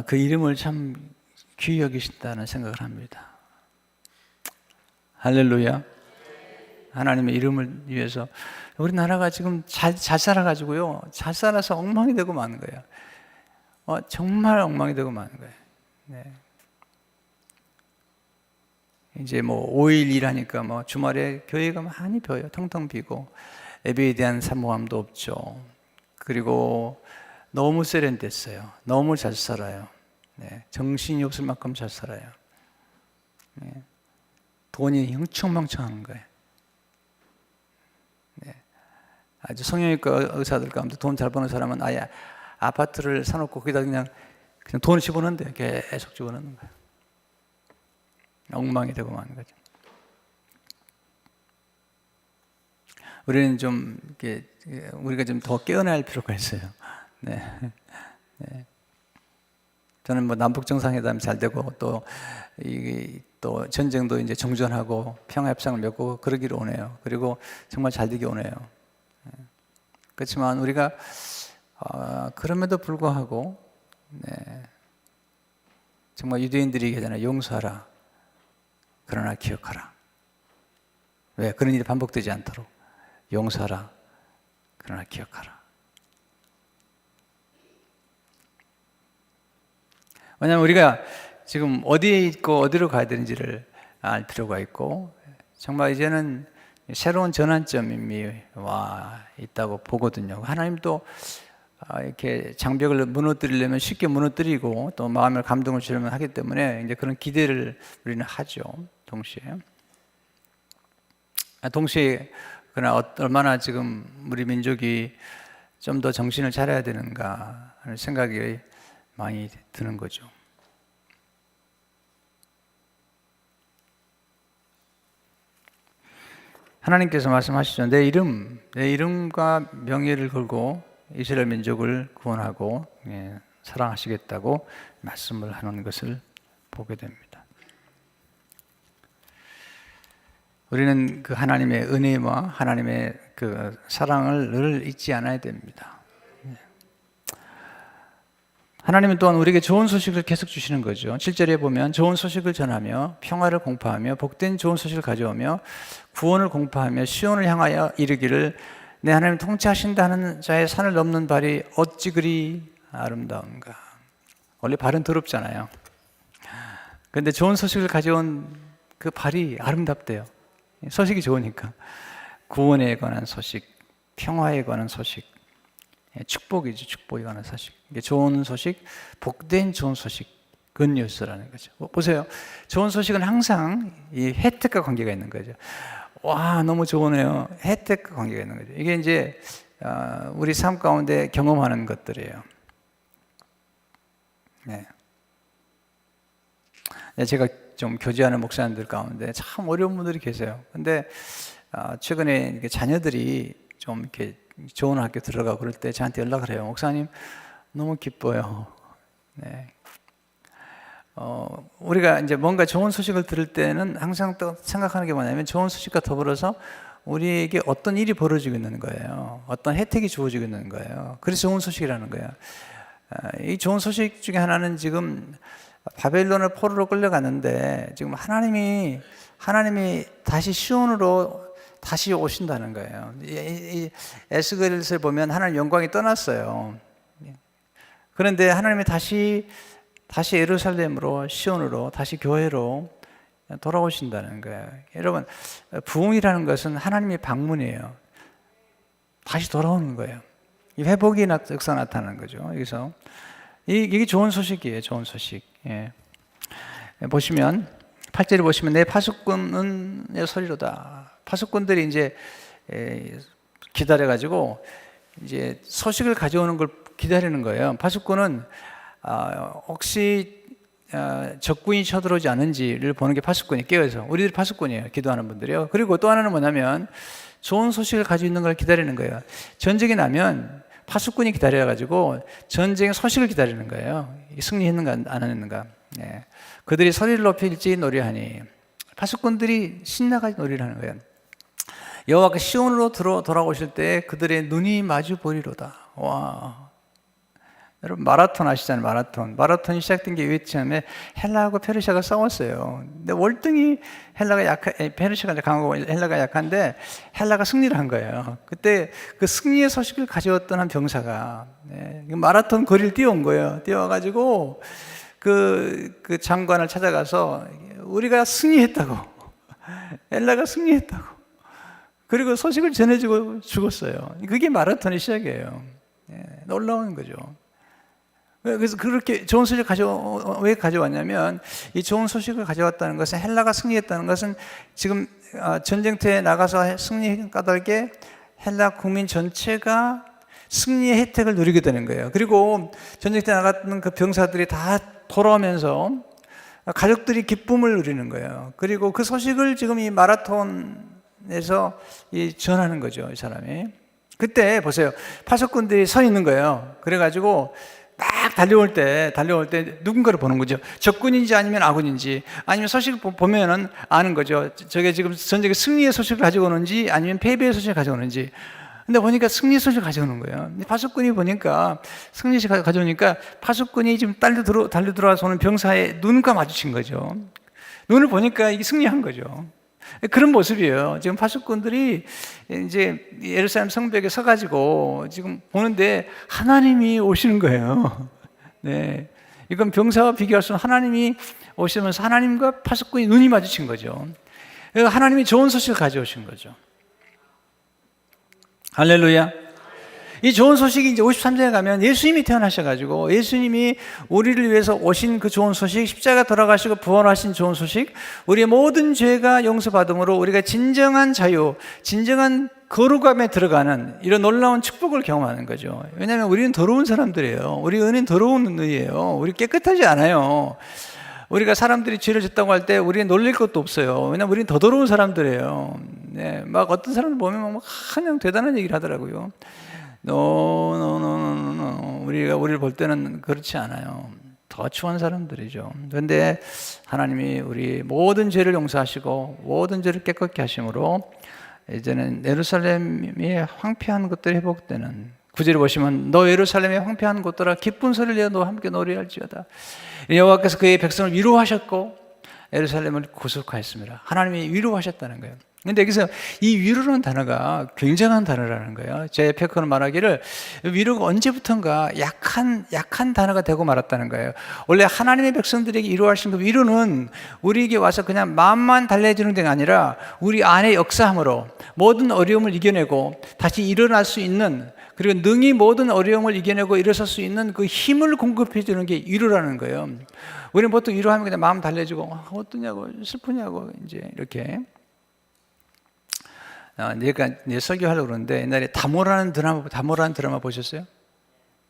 그 이름을 참 귀히 여기신다는 생각을 합니다. 할렐루야. 하나님의 이름을 위해서 우리나라가 지금 잘 살아가지고요. 잘 살아서 엉망이 되고 마는 거예요. 정말 엉망이 되고 마는 거예요. 네. 이제 뭐 5일 일하니까 뭐 주말에 교회가 많이 비어요. 텅텅 비고 예배에 대한 사모함도 없죠. 그리고 너무 세련됐어요. 너무 잘 살아요. 네. 정신이 없을 만큼 잘 살아요. 네. 돈이 흥청망청한 거예요. 네. 아주 성형외과 의사들 가운데 돈 잘 버는 사람은 아예 아파트를 사놓고 거기다 그냥 돈을 집어넣는데 계속 집어넣는 거예요. 엉망이 되고 마는 거죠. 우리는 좀 이렇게 우리가 좀 더 깨어날 필요가 있어요. 네. 네. 저는 뭐 남북 정상회담 잘 되고 또 전쟁도 이제 정전하고 평화 협상을 맺고 그러기를 원해요. 그리고 정말 잘 되기 원해요. 그렇지만 우리가 그럼에도 불구하고 정말 유대인들이 얘기하잖아요. 용서하라. 그러나 기억하라. 왜? 그런 일이 반복되지 않도록. 용서하라. 그러나 기억하라. 왜냐하면 우리가 지금 어디에 있고 어디로 가야 되는지를 알 필요가 있고 정말 이제는 새로운 전환점이 와 있다고 보거든요. 하나님도 이렇게 장벽을 무너뜨리려면 쉽게 무너뜨리고 또 마음의 감동을 주려면 하기 때문에 이제 그런 기대를 우리는 하죠. 동시에 그러나 얼마나 지금 우리 민족이 좀 더 정신을 차려야 되는가 하는 생각이 많이 드는 거죠. 하나님께서 말씀하시죠. 내 이름과 명예를 걸고 이스라엘 민족을 구원하고 사랑하시겠다고 말씀을 하는 것을 보게 됩니다. 우리는 그 하나님의 은혜와 하나님의 그 사랑을 늘 잊지 않아야 됩니다. 하나님은 또한 우리에게 좋은 소식을 계속 주시는 거죠. 7절에 보면 좋은 소식을 전하며 평화를 공포하며 복된 좋은 소식을 가져오며 구원을 공포하며 시온을 향하여 이르기를 내 하나님 통치하신다는 자의 산을 넘는 발이 어찌 그리 아름다운가. 원래 발은 더럽잖아요. 그런데 좋은 소식을 가져온 그 발이 아름답대요. 소식이 좋으니까. 구원에 관한 소식, 평화에 관한 소식, 축복이죠. 축복에 관한 소식. 좋은 소식, 복된 좋은 소식, 굿뉴스라는 거죠. 보세요. 좋은 소식은 항상 이 혜택과 관계가 있는 거죠. 와, 너무 좋으네요. 혜택과 관계가 있는 거죠. 이게 이제 우리 삶 가운데 경험하는 것들이에요. 네. 제가 좀 교제하는 목사님들 가운데 참 어려운 분들이 계세요. 근데 최근에 자녀들이 좀 이렇게 좋은 학교 들어가고 그럴 때 저한테 연락을 해요. 목사님, 너무 기뻐요. 네. 우리가 이제 뭔가 좋은 소식을 들을 때는 항상 또 생각하는 게 뭐냐면 좋은 소식과 더불어서 우리에게 어떤 일이 벌어지고 있는 거예요. 어떤 혜택이 주어지고 있는 거예요. 그래서 좋은 소식이라는 거예요. 이 좋은 소식 중에 하나는 지금 바벨론을 포로로 끌려갔는데 지금 하나님이 다시 시온으로 다시 오신다는 거예요. 이 에스겔서에 보면 하나님 영광이 떠났어요. 그런데 하나님이 다시 예루살렘으로 시온으로 다시 교회로 돌아오신다는 거예요. 여러분, 부흥이라는 것은 하나님의 방문이에요. 다시 돌아오는 거예요. 이 회복의 역사 나타나는 거죠. 여기서 이게 좋은 소식이에요. 좋은 소식. 예. 보시면 8절에 보시면 내 파수꾼은 내 소리로다. 파수꾼들이 이제 기다려가지고 이제 소식을 가져오는 걸 기다리는 거예요. 파수꾼은 혹시 적군이 쳐들어오지 않은지를 보는 게 파수꾼이 깨어서 우리들이 파수꾼이에요. 기도하는 분들이요. 그리고 또 하나는 뭐냐면 좋은 소식을 가지고 있는 걸 기다리는 거예요. 전쟁이 나면 파수꾼이 기다려가지고 전쟁의 소식을 기다리는 거예요. 승리했는가 안 했는가. 네. 그들이 소리를 높일지 노래하니 파수꾼들이 신나가지고 노래를 하는 거예요. 여호와가 시온으로 돌아오실 때 그들의 눈이 마주 보리로다. 와, 여러분 마라톤 아시잖아요. 마라톤이 시작된 게 웨이트함에 헬라하고 페르시아가 싸웠어요. 근데 월등히 페르시아가 강하고 헬라가 약한데 헬라가 승리를 한 거예요. 그때 그 승리의 소식을 가져왔던 한 병사가 마라톤 거리를 뛰어온 거예요. 뛰어와가지고 그 장관을 찾아가서 우리가 승리했다고, 헬라가 승리했다고, 그리고 소식을 전해주고 죽었어요. 그게 마라톤의 시작이에요. 놀라운 거죠. 그래서 그렇게 좋은 소식을 왜 가져왔냐면, 이 좋은 소식을 가져왔다는 것은, 헬라가 승리했다는 것은 지금 전쟁터에 나가서 승리 까닭에 헬라 국민 전체가 승리의 혜택을 누리게 되는 거예요. 그리고 전쟁터에 나갔던 그 병사들이 다 돌아오면서 가족들이 기쁨을 누리는 거예요. 그리고 그 소식을 지금 이 마라톤에서 전하는 거죠, 이 사람이. 그때 보세요. 파수꾼들이 서 있는 거예요. 그래가지고 막 달려올 때 누군가를 보는 거죠. 적군인지 아니면 아군인지, 아니면 소식을 보면은 아는 거죠. 저게 지금 전쟁의 승리의 소식을 가지고 오는지 아니면 패배의 소식을 가지고 오는지. 근데 보니까 승리 소식을 가져오는 거예요. 파수꾼이 보니까 승리 소식을 가져오니까 파수꾼이 지금 달려 들어와서 오는 병사의 눈과 마주친 거죠. 눈을 보니까 이게 승리한 거죠. 그런 모습이에요. 지금 파수꾼들이 이제 예루살렘 성벽에 서가지고 지금 보는데 하나님이 오시는 거예요. 네. 이건 병사와 비교할 수 없는 하나님이 오시면서 하나님과 파수꾼이 눈이 마주친 거죠. 하나님이 좋은 소식을 가져오신 거죠. 할렐루야. 이 좋은 소식이 이제 53장에 가면 예수님이 태어나셔가지고 예수님이 우리를 위해서 오신 그 좋은 소식, 십자가 돌아가시고 부활하신 좋은 소식, 우리의 모든 죄가 용서받음으로 우리가 진정한 자유, 진정한 거룩함에 들어가는 이런 놀라운 축복을 경험하는 거죠. 왜냐하면 우리는 더러운 사람들이에요. 우리 은혜는 더러운 의예요. 우리 깨끗하지 않아요. 우리가 사람들이 죄를 짓다고 할 때 우리는 놀릴 것도 없어요. 왜냐하면 우리는 더 더러운 사람들이에요. 네, 막 어떤 사람들 보면 막 그냥 대단한 얘기를 하더라고요. 우리를 볼 때는 그렇지 않아요. 더 추한 사람들이죠. 그런데 하나님이 우리 모든 죄를 용서하시고 모든 죄를 깨끗게 하심으로 이제는 예루살렘이 황폐한 것들이 회복되는, 9절에 보시면 너 예루살렘의 황폐한 곳들아 기쁜 소리를 내어 너와 함께 노래할지어다. 여호와께서 그의 백성을 위로하셨고 예루살렘을 구속하였습니다. 하나님이 위로하셨다는 거예요. 근데 여기서 이 위로라는 단어가 굉장한 단어라는 거예요. 제 페커는 말하기를 위로가 언제부턴가 약한 단어가 되고 말았다는 거예요. 원래 하나님의 백성들에게 위로하신 그 위로는 우리에게 와서 그냥 마음만 달래주는 게 아니라 우리 안에 역사함으로 모든 어려움을 이겨내고 다시 일어날 수 있는, 그리고 능히 모든 어려움을 이겨내고 일어설 수 있는 그 힘을 공급해 주는 게 위로라는 거예요. 우리는 보통 위로하면 그냥 마음 달래주고 어떠냐고, 슬프냐고 이제 이렇게. 내가 설교하려고 그러는데 옛날에 다모라는 드라마 보셨어요?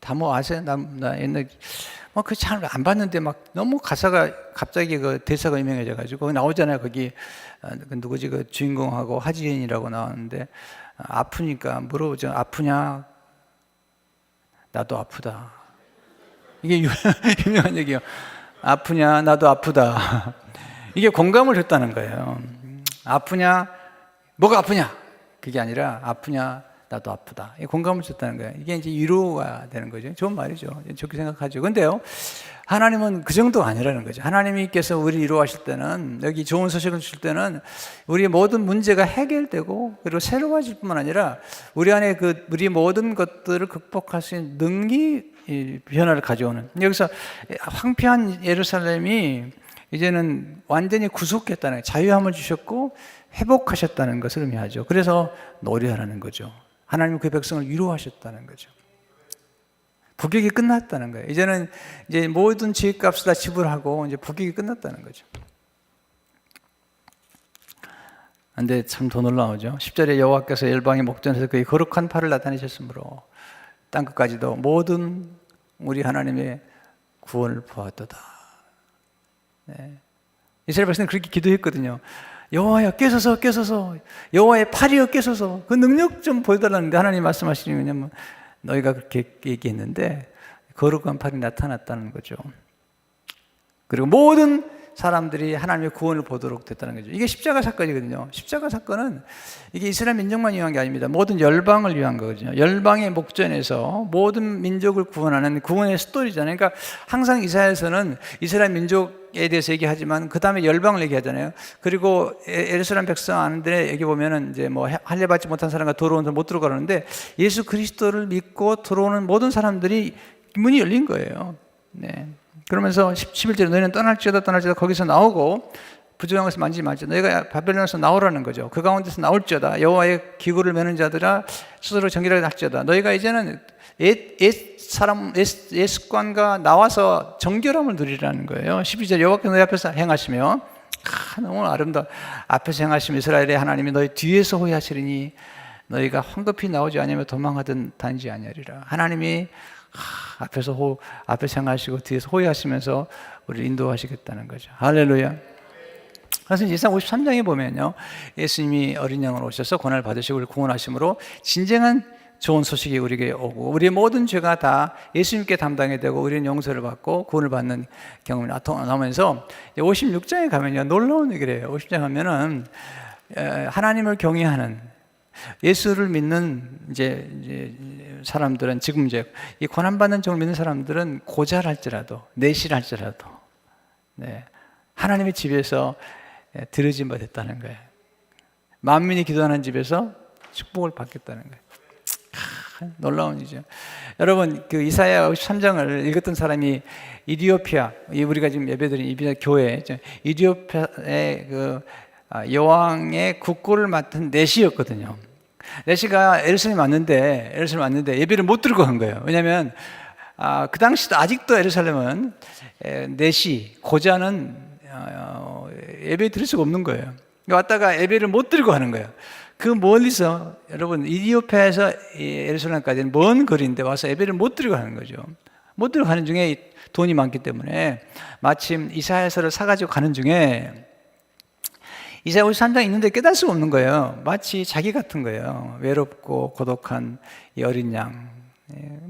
다모 아세요? 나 옛날에 그 잘 안 봤는데 막 너무 가사가 갑자기 그 대사가 유명해져가지고 나오잖아요. 거기 그 누구지, 그 주인공하고 하지연이라고 나왔는데 아프니까 물어보죠. 아프냐? 나도 아프다. 이게 유명한 얘기예요. 아프냐? 나도 아프다. 이게 공감을 했다는 거예요. 아프냐? 뭐가 아프냐? 그게 아니라 아프냐? 나도 아프다. 공감을 줬다는 거예요. 이게 이제 위로가 되는 거죠. 좋은 말이죠. 좋게 생각하죠. 근데요, 하나님은 그 정도가 아니라는 거죠. 하나님께서 우리 위로하실 때는, 여기 좋은 소식을 줄 때는 우리의 모든 문제가 해결되고 그리고 새로워질 뿐만 아니라 우리 안에 우리 모든 것들을 극복할 수 있는 능력이 변화를 가져오는, 여기서 황폐한 예루살렘이 이제는 완전히 구속했다는 거예요. 자유함을 주셨고 회복하셨다는 것을 의미하죠. 그래서 노래하라는 거죠. 하나님은 그 백성을 위로하셨다는 거죠. 북역이 끝났다는 거예요. 이제는 이제 모든 죄값을 다 지불하고 이제 북역이 끝났다는 거죠. 근데 참 더 놀라우죠. 10절에 여호와께서 열방의 목전에서 그의 거룩한 팔을 나타내셨으므로 땅끝까지도 모든 우리 하나님의 구원을 보았도다. 네. 이스라엘 백성은 그렇게 기도했거든요. 여호와여 깨소서, 여호와의 팔이여 깨소서, 그 능력 좀 보여달라는데 하나님 말씀하시니, 왜냐면 너희가 그렇게 얘기했는데 거룩한 팔이 나타났다는 거죠. 그리고 모든 사람들이 하나님의 구원을 보도록 됐다는 거죠. 이게 십자가 사건이거든요. 십자가 사건은 이게 이스라엘 민족만 위한 게 아닙니다. 모든 열방을 위한 거거든요. 열방의 목전에서 모든 민족을 구원하는 구원의 스토리잖아요. 그러니까 항상 이사야서는 이스라엘 민족에 대해서 얘기하지만 그 다음에 열방을 얘기하잖아요. 그리고 예루살렘 백성 아는데 여기 보면은 이제 뭐 할례 받지 못한 사람과 들어오는 사람 못 들어가는데 예수 그리스도를 믿고 들어오는 모든 사람들이 문이 열린 거예요. 네. 그러면서 11절에 너희는 떠날지어다 거기서 나오고 부정한 것을 만지지 말지어다. 너희가 바벨론에서 나오라는 거죠. 그 가운데서 나올지어다. 여호와의 기구를 메는 자들아 스스로 정결하게 할지어다. 너희가 이제는 옛 습관과 나와서 정결함을 누리라는 거예요. 12절 여호와께서 너희 앞에서 행하시며 너무 아름다워. 앞에서 행하시며 이스라엘의 하나님이 너희 뒤에서 호위하시리니 너희가 황급히 나오지 아니하며 도망하든 단지 아니하리라. 하나님이 앞에서 행하시고 뒤에서 호위하시면서 우리를 인도하시겠다는 거죠. 할렐루야. 그래서 예사야 53장에 보면요, 예수님이 어린 양으로 오셔서 고난을 받으시고 우리를 구원하심으로 진정한 좋은 소식이 우리에게 오고 우리의 모든 죄가 다 예수님께 담당이 되고 우리는 용서를 받고 구원을 받는 경험이 나오면서 56장에 가면요, 놀라운 얘기를 해요. 50장 가면은 하나님을 경외하는 예수를 믿는 이제 사람들은 지금 이제 이 고난받는 종을 믿는 사람들은 고잘할지라도 내실할지라도 네, 하나님의 집에서 들어진 바 됐다는 거예요. 만민이 기도하는 집에서 축복을 받겠다는 거예요. 놀라운 일이죠. 여러분 그 이사야 53장을 읽었던 사람이 이디오피아, 우리가 지금 예배드린 이디오피아 교회, 이디오피아의 그 여왕의 국고를 맡은 내시였거든요. 내시가 예루살렘 왔는데 예배를 못 들고 간 거예요. 왜냐하면 그 당시도 아직도 예루살렘은 내시 고자는 예배 드릴 수가 없는 거예요. 왔다가 예배를 못 들고 가는 거예요. 그 멀리서 여러분 이디오피아에서 예루살렘까지는 먼 거리인데 와서 예배를 못 들고 가는 거죠. 못 들고 가는 중에 돈이 많기 때문에 마침 이사야서를 사가지고 가는 중에 이사야 53장 있는데 깨달을 수가 없는 거예요. 마치 자기 같은 거예요. 외롭고 고독한 이 어린 양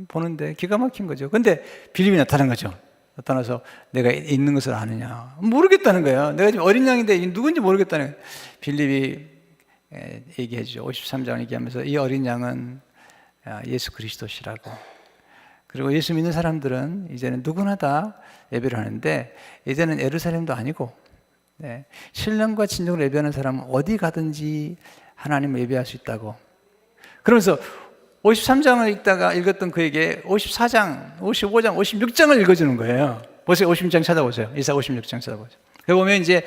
보는데 기가 막힌 거죠. 근데 빌립이 나타난 거죠. 나타나서 내가 있는 것을 아느냐? 모르겠다는 거예요. 내가 지금 어린 양인데 누군지 모르겠다는 거예요. 빌립이 얘기해 주죠. 53장 얘기하면서 이 어린 양은 예수 그리스도시라고. 그리고 예수 믿는 사람들은 이제는 누구나 다 예배를 하는데 이제는 예루살렘도 아니고 신령과 진정으로 예배하는 사람은 어디 가든지 하나님을 예배할 수 있다고. 그러면서 53장을 읽었던 그에게 54장, 55장, 56장을 읽어주는 거예요. 보세요. 56장 찾아보세요. 이사야 56장 찾아보세요. 여기 보면 이제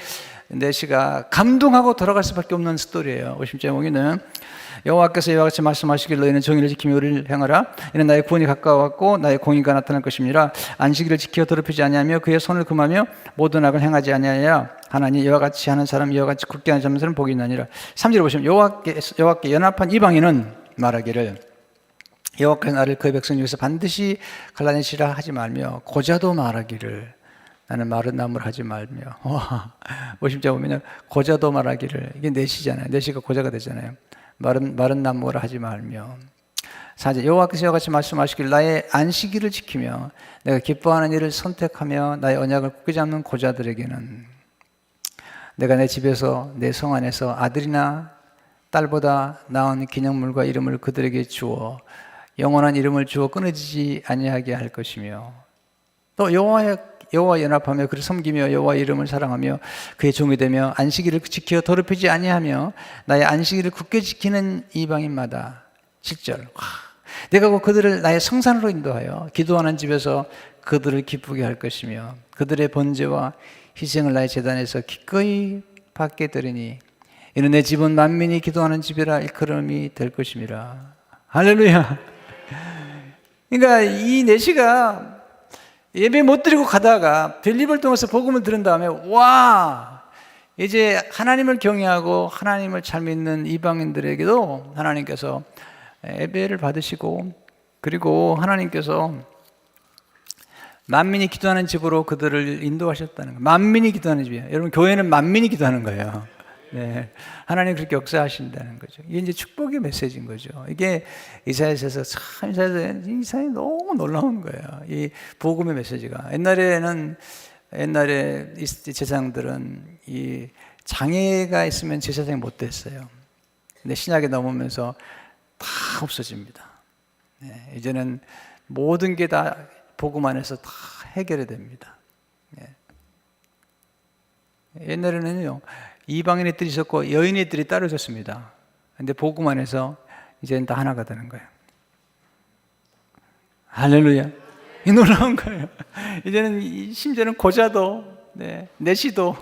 내시가 감동하고 돌아갈 수밖에 없는 스토리예요. 50장에 보면은 여호와께서 이와 같이 말씀하시길 너희는 정의를 지키며 의를 행하라. 이는 나의 구원이 가까웠고 나의 공의가 나타날 것임이라. 안식일을 지켜 더럽히지 아니하며 그의 손을 금하며 모든 악을 행하지 아니하여 하나니 이와 같이 하는 사람 이와 같이 굳게 하는 사람은 복이 있나니라. 3절에 보시면 여호와께 연합한 이방인은 말하기를 여호와께서 나를 그의 백성 중에서 반드시 갈라내시라 하지 말며 고자도 말하기를 나는 마른 나무를 하지 말며. 50절 보면 고자도 말하기를, 이게 내시잖아요. 내시가 고자가 되잖아요. 마른 나무를 하지 말며. 4절 여호와께서 이와 같이 말씀하시길 나의 안식일을 지키며 내가 기뻐하는 일을 선택하며 나의 언약을 굳게 잡는 고자들에게는 내가 내 집에서 내 성 안에서 아들이나 딸보다 나은 기념물과 이름을 그들에게 주어 영원한 이름을 주어 끊어지지 아니하게 할 것이며 또 여호와 연합하며 그를 섬기며 여호와 이름을 사랑하며 그의 종이 되며 안식일을 지켜 더럽히지 아니하며 나의 안식일을 굳게 지키는 이방인마다 7절 내가 그들을 나의 성산으로 인도하여 기도하는 집에서 그들을 기쁘게 할 것이며 그들의 번제와 희생을 나의 제단에서 기꺼이 받게 되리니 이는 내 집은 만민이 기도하는 집이라 일컬음이 될 것임이라. 할렐루야. 그러니까 이 내시가 예배 못 드리고 가다가 빌립을 통해서 복음을 들은 다음에 와 이제 하나님을 경외하고 하나님을 잘 믿는 이방인들에게도 하나님께서 예배를 받으시고 그리고 하나님께서 만민이 기도하는 집으로 그들을 인도하셨다는 거예요. 만민이 기도하는 집이에요. 여러분 교회는 만민이 기도하는 거예요. 네, 하나님 그렇게 역사하신다는 거죠. 이게 이제 축복의 메시지인 거죠. 이게 이사야서에서 참 이사야 너무 놀라운 거예요. 이 복음의 메시지가 옛날에는 옛날에 이스라엘 제사장들은 이 장애가 있으면 제사장이 못 됐어요. 근데 신약에 넘으면서 다 없어집니다. 네, 이제는 모든 게 다 복음 안에서 다 해결이 됩니다. 네. 옛날에는요, 이방인의 뜰이 있었고 여인의 뜰이 따로 있었습니다. 근데 복음 안에서 이제는 다 하나가 되는 거예요. 할렐루야. 이 놀라운 거예요. 이제는 심지어는 고자도, 네, 내시도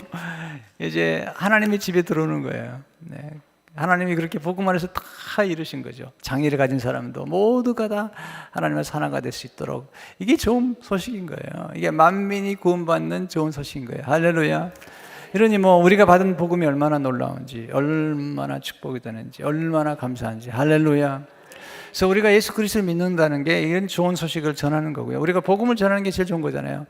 이제 하나님의 집에 들어오는 거예요. 네. 하나님이 그렇게 복음 안에서 다 이루신 거죠. 장애를 가진 사람도 모두가 다 하나님의 하나가 될 수 있도록. 이게 좋은 소식인 거예요. 이게 만민이 구원받는 좋은 소식인 거예요. 할렐루야. 이러니 뭐 우리가 받은 복음이 얼마나 놀라운지, 얼마나 축복이 되는지, 얼마나 감사한지. 할렐루야. 그래서 우리가 예수 그리스도를 믿는다는 게 이런 좋은 소식을 전하는 거고요. 우리가 복음을 전하는 게 제일 좋은 거잖아요.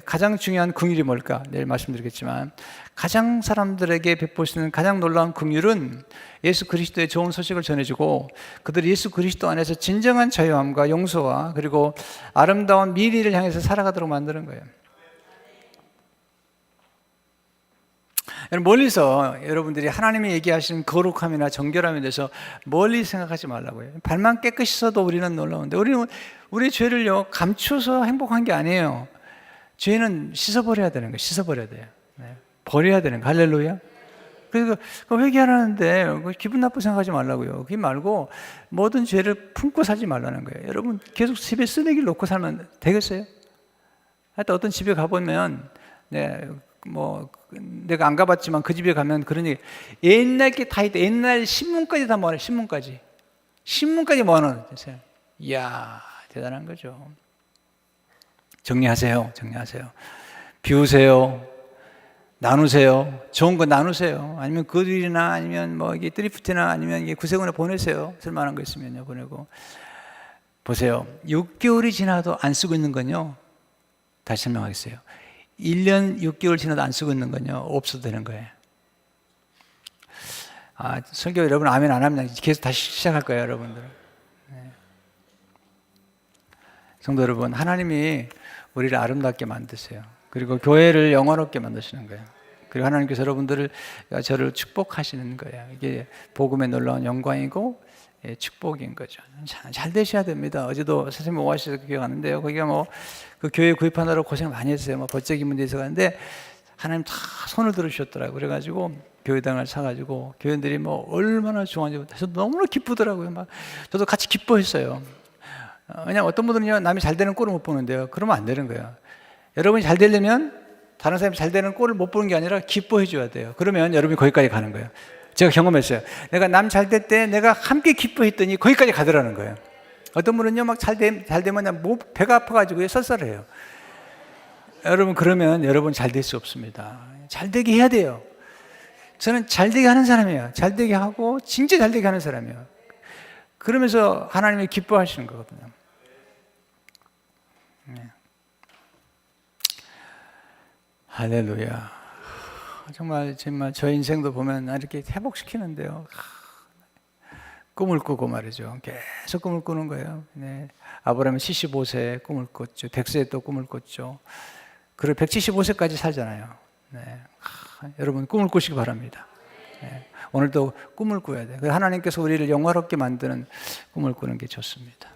가장 중요한 긍휼이 뭘까? 내일 말씀드리겠지만 가장 사람들에게 베푸시는 가장 놀라운 긍휼은 예수 그리스도의 좋은 소식을 전해주고 그들이 예수 그리스도 안에서 진정한 자유함과 용서와 그리고 아름다운 미래를 향해서 살아가도록 만드는 거예요. 멀리서 여러분들이 하나님이 얘기하시는 거룩함이나 정결함에 대해서 멀리 생각하지 말라고요. 발만 깨끗이 써도 우리는 놀라운데 우리는 우리 죄를요 감추어서 행복한 게 아니에요. 죄는 씻어버려야 되는 거예요. 씻어버려야 돼요. 네. 버려야 되는 거예요. 할렐루야. 그래서 회개하라는데 기분 나쁘게 생각하지 말라고요. 그게 말고 모든 죄를 품고 살지 말라는 거예요. 여러분 계속 집에 쓰레기를 놓고 살면 되겠어요? 하여튼 어떤 집에 가보면 네, 뭐 내가 안 가봤지만 그 집에 가면 그런 얘기 옛날 게 다 있다. 옛날 신문까지 다 모아놔. 신문까지 모아놓은 거예요. 이야 대단한 거죠. 정리하세요. 비우세요. 나누세요. 좋은 거 나누세요. 아니면 그들이나 아니면 뭐 이게 드리프트나 아니면 이게 구세군에 보내세요. 쓸만한 거 있으면요 보내고. 보세요. 6개월이 지나도 안 쓰고 있는 건요. 다시 설명하겠어요. 1년 6개월 지나도 안 쓰고 있는 건요 없어도 되는 거예요. 설교 여러분 아멘 안 하면 계속 다시 시작할 거예요 여러분들. 네. 성도 여러분 하나님이 우리를 아름답게 만드세요. 그리고 교회를 영원롭게 만드시는 거예요. 그리고 하나님께서 여러분들을 저를 축복하시는 거예요. 이게 복음의 놀라운 영광이고 축복인 거죠. 잘 되셔야 됩니다. 어제도 선생님 오아시스 교회 갔는데요. 거기가 뭐 그 교회 구입하느라고 고생 많이 했어요. 뭐 법적인 문제에서 갔는데 하나님 다 손을 들어주셨더라고요. 그래가지고 교회당을 사가지고 교회들이 뭐 얼마나 좋아하는지 저도 너무나 기쁘더라고요. 막 저도 같이 기뻐했어요. 왜냐면 어떤 분들은요 남이 잘 되는 꼴을 못 보는데요. 그러면 안 되는 거예요. 여러분이 잘 되려면 다른 사람이 잘 되는 꼴을 못 보는 게 아니라 기뻐해 줘야 돼요. 그러면 여러분이 거기까지 가는 거예요. 제가 경험했어요. 내가 남 잘 될 때 내가 함께 기뻐했더니 거기까지 가더라는 거예요. 어떤 분은요 막 잘 되면 배가 아파가지고 썰썰해요. 여러분 그러면 여러분 잘 될 수 없습니다. 잘 되게 해야 돼요. 저는 잘 되게 하는 사람이에요. 잘 되게 하고 진짜 잘 되게 하는 사람이에요. 그러면서 하나님이 기뻐하시는 거거든요. 네. 할렐루야. 정말 저 인생도 보면 이렇게 회복시키는데요. 꿈을 꾸고 말이죠. 계속 꿈을 꾸는 거예요. 네. 아브라함은 75세에 꿈을 꿨죠. 100세에 또 꿈을 꿨죠. 그리고 175세까지 살잖아요. 네. 여러분 꿈을 꾸시기 바랍니다. 네. 오늘도 꿈을 꿔야 돼요. 하나님께서 우리를 영화롭게 만드는 꿈을 꾸는 게 좋습니다.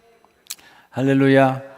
할렐루야.